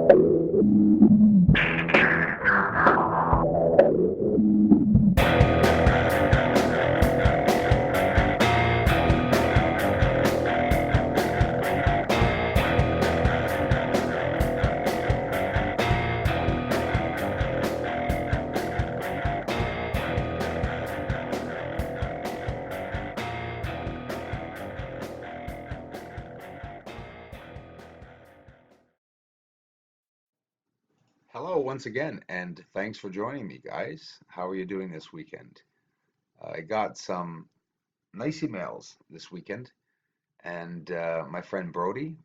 Hello once again, and thanks for joining me, guys. How are you doing this weekend? I got some nice emails this weekend, and my friend Brody,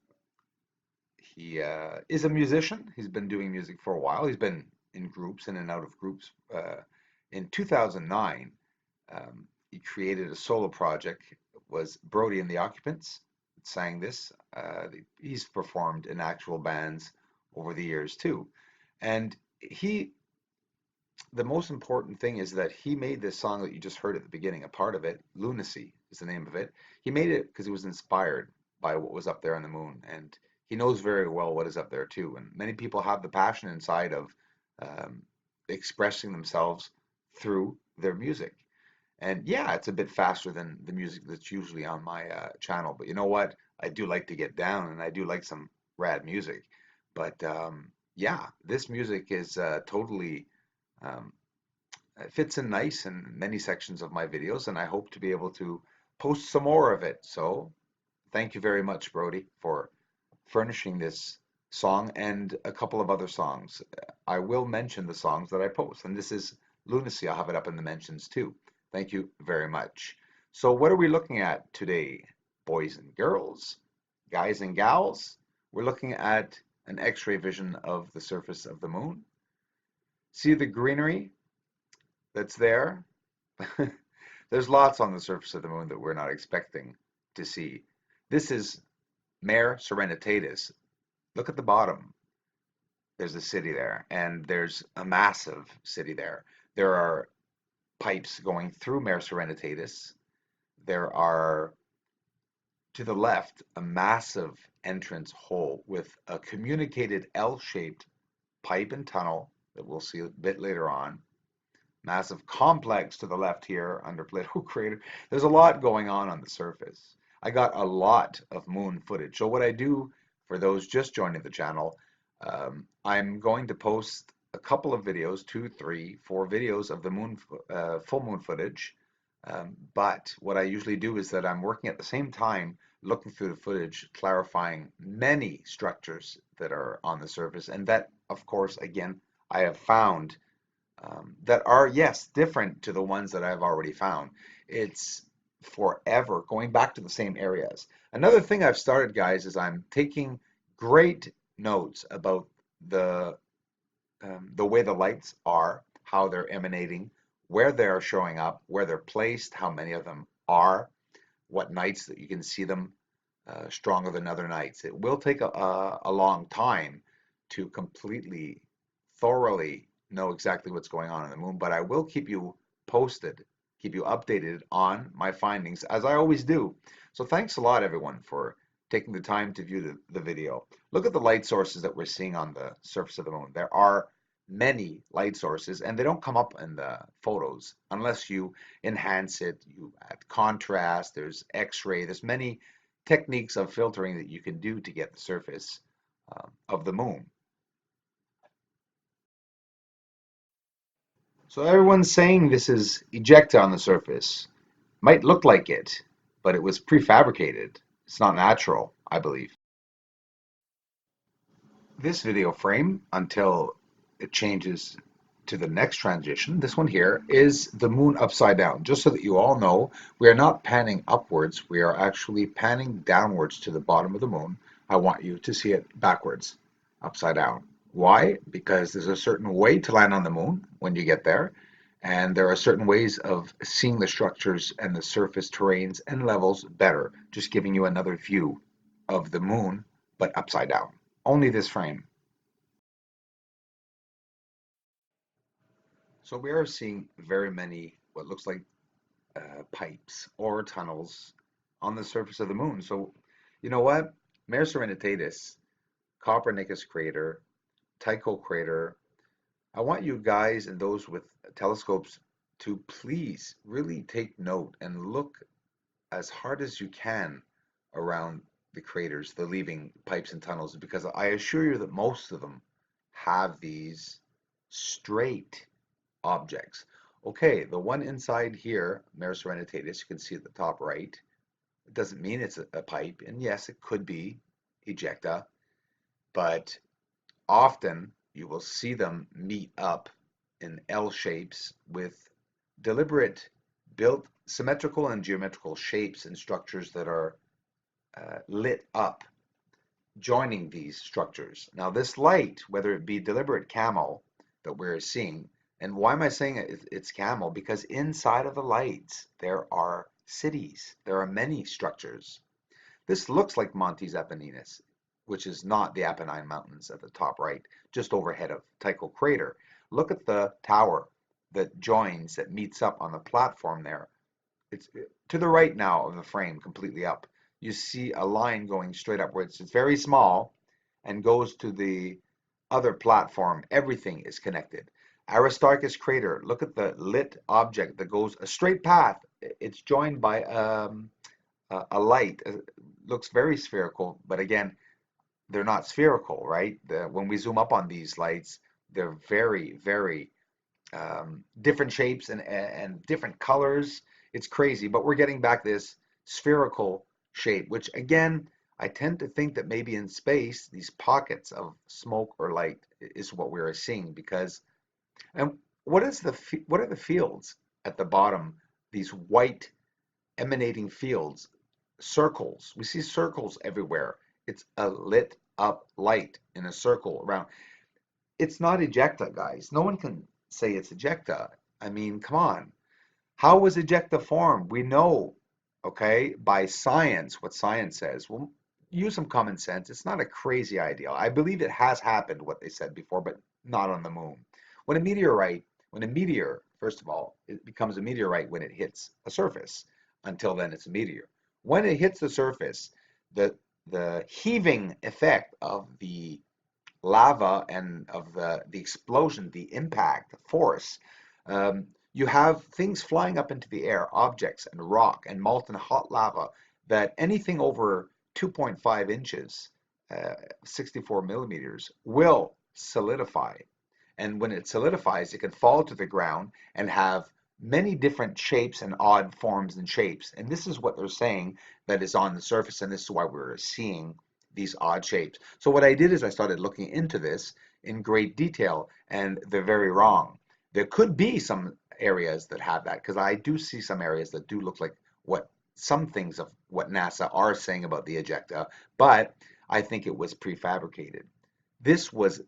he is a musician. He's been doing music for a while. He's been in groups, in and out of groups. In 2009, he created a solo project. It was Brody and the Occupants that sang this. He's performed in actual bands over the years too. And he the most important thing is that he made this song that you just heard at the beginning, a part of it, Lunacy is the name of it. He made it because he was inspired by what was up there on the moon. And he knows very well what is up there too. And many people have the passion inside of um, expressing themselves through their music. And yeah, it's a bit faster than the music that's usually on my channel. But you know what? I do like to get down and I do like some rad music. But yeah, this music is totally um, it fits in nice in many sections of my videos, and I hope to be able to post some more of it. So thank you very much, Brody, for furnishing this song and a couple of other songs. I will mention the songs that I post, and this is Lunacy. I'll have it up in the mentions too. Thank you very much. So what are we looking at today, boys and girls, guys and gals? We're looking at an X-ray vision of the surface of the moon. See the greenery that's there? There's lots on the surface of the moon that we're not expecting to see. This is Mare Serenitatis. Look at the bottom. There's a city there, and there's a massive city there. There are pipes going through Mare Serenitatis. There are, to the left, a massive entrance hole with a communicated L-shaped pipe and tunnel that we'll see a bit later on. Massive complex to the left here under Plato crater. There's a lot going on the surface. I got a lot of moon footage. So what I do for those just joining the channel, I'm going to post a couple of videos, 2, 3, 4 videos of the full moon footage. But what I usually do is that I'm working at the same time looking through the footage, clarifying many structures that are on the surface, and that, of course, again, I have found that are, yes, different to the ones that I've already found. It's forever going back to the same areas. Another thing I've started, guys, is I'm taking great notes about the way the lights are, how they're emanating, where they're showing up, where they're placed, how many of them are, what nights that you can see them stronger than other nights. It will take a long time to completely, thoroughly know exactly what's going on the moon, but I will keep you posted, keep you updated on my findings, as I always do. So thanks a lot, everyone, for taking the time to view the video. Look at the light sources that we're seeing on the surface of the moon. There are many light sources, and they don't come up in the photos unless you enhance it, you add contrast, there's X-ray, there's many techniques of filtering that you can do to get the surface of the moon. So everyone's saying this is ejecta on the surface. Might look like it, but it was prefabricated. It's not natural, I believe. This video frame, until it changes to the next transition, this one here, is the moon upside down. Just so that you all know, we are not panning upwards, we are actually panning downwards to the bottom of the moon. I want you to see it backwards, upside down. Why? Because there's a certain way to land on the moon when you get there, and there are certain ways of seeing the structures and the surface terrains and levels better, just giving you another view of the moon, but upside down. Only this frame. So we are seeing very many what looks like pipes or tunnels on the surface of the moon. So you know what? Mare Serenitatis, Copernicus crater, Tycho crater, I want you guys and those with telescopes to please really take note and look as hard as you can around the craters, the leaving pipes and tunnels, because I assure you that most of them have these straight objects. Okay, the one inside here, Mare Serenitatis, you can see at the top right, it doesn't mean it's a pipe, and yes, it could be ejecta, but often you will see them meet up in L shapes with deliberate built symmetrical and geometrical shapes and structures that are lit up joining these structures. Now this light, whether it be deliberate camo that we're seeing, and why am I saying it's camo? Because inside of the lights there are cities, there are many structures. This looks like Montes Apenninus, which is not the Apennine Mountains at the top right, just overhead of Tycho crater. Look at the tower that joins, that meets up on the platform there. It's to the right now of the frame, completely up. You see a line going straight upwards. It's very small and goes to the other platform. Everything is connected. Aristarchus crater, look at the lit object that goes a straight path. It's joined by a light. Looks very spherical, but again, they're not spherical, right? When we zoom up on these lights, they're very, very different shapes and different colors. It's crazy, but we're getting back this spherical shape, which again, I tend to think that maybe in space, these pockets of smoke or light is what we're seeing because, and what are the fields at the bottom? These white emanating fields, circles. We see circles everywhere. It's a lit up light in a circle around. It's not ejecta, guys. No one can say it's ejecta. I mean, come on. How was ejecta formed? We know, okay, by science, what science says. Well, use some common sense. It's not a crazy idea. I believe it has happened, what they said before, but not on the moon. When a meteor, first of all, it becomes a meteorite when it hits a surface. Until then, it's a meteor. When it hits the surface, the the heaving effect of the lava and of the explosion, the impact, the force, you have things flying up into the air, objects and rock and molten hot lava that anything over 2.5 inches, 64 millimeters, will solidify. And when it solidifies, it can fall to the ground and have many different shapes and odd forms and shapes. And this is what they're saying that is on the surface, and this is why we're seeing these odd shapes. So what I did is I started looking into this in great detail, and they're very wrong. There could be some areas that have that, because I do see some areas that do look like what some things of what NASA are saying about the ejecta, but I think it was prefabricated. This was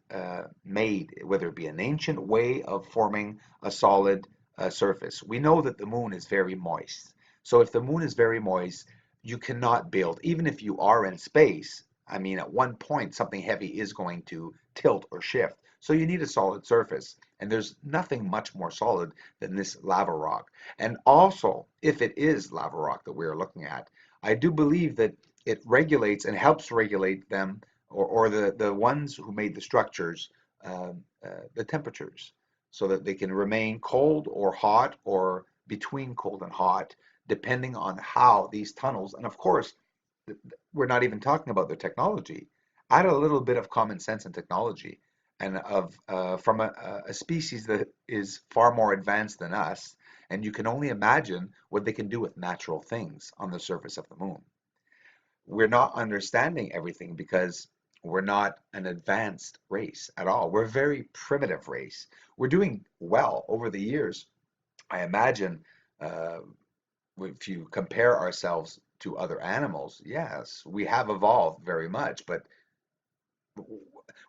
made, whether it be an ancient way of forming a solid surface. We know that the moon is very moist. So if the moon is very moist, you cannot build, even if you are in space. I mean, at one point, something heavy is going to tilt or shift. So you need a solid surface. And there's nothing much more solid than this lava rock. And also, if it is lava rock that we're looking at, I do believe that it regulates and helps regulate them, or the ones who made the structures, the temperatures, so that they can remain cold or hot or between cold and hot, depending on how these tunnels, and of course, we're not even talking about their technology. Add a little bit of common sense and technology, and of from a species that is far more advanced than us, and you can only imagine what they can do with natural things on the surface of the moon. We're not understanding everything because we're not an advanced race at all. We're a very primitive race. We're doing well over the years. I imagine uh, if you compare ourselves to other animals, yes, we have evolved very much, but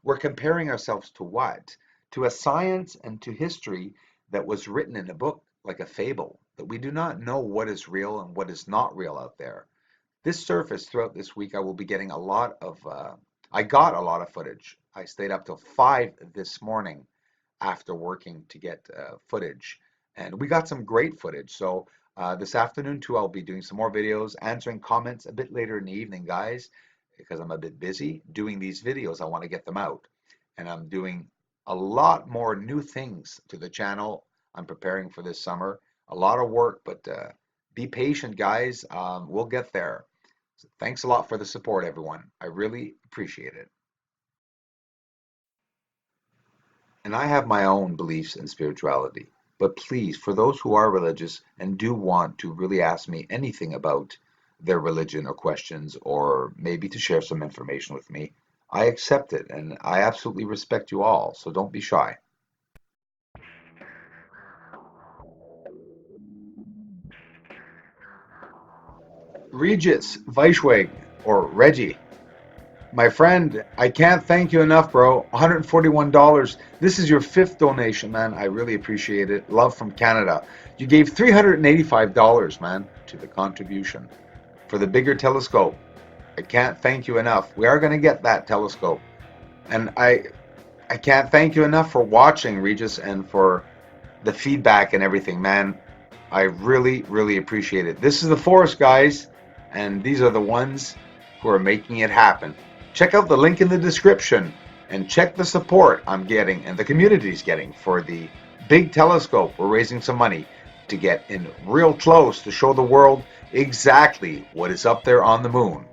we're comparing ourselves to what? To a science and to history that was written in a book like a fable, that we do not know what is real and what is not real out there. This surface throughout this week, I will be getting a lot of, I got a lot of footage. I stayed up till 5 this morning after working to get footage. And we got some great footage. So this afternoon too, I'll be doing some more videos, answering comments a bit later in the evening, guys, because I'm a bit busy doing these videos. I want to get them out. and I'm doing a lot more new things to the channel. I'm preparing for this summer. A lot of work, but be patient, guys. We'll get there. So thanks a lot for the support, everyone. I really appreciate it. And I have my own beliefs in spirituality. But please, for those who are religious and do want to really ask me anything about their religion or questions, or maybe to share some information with me, I accept it and I absolutely respect you all. So don't be shy. Regis Weishweg, or Reggie, my friend, I can't thank you enough, bro. $141. This is your fifth donation, man. I really appreciate it. Love from Canada. You gave $385, man, to the contribution for the bigger telescope. I can't thank you enough. We are going to get that telescope. And I can't thank you enough for watching, Regis, and for the feedback and everything, man. I really, really appreciate it. This is the forest, guys, and these are the ones who are making it happen. Check out the link in the description and check the support I'm getting and the community's getting for the big telescope. We're raising some money to get in real close to show the world exactly what is up there on the moon.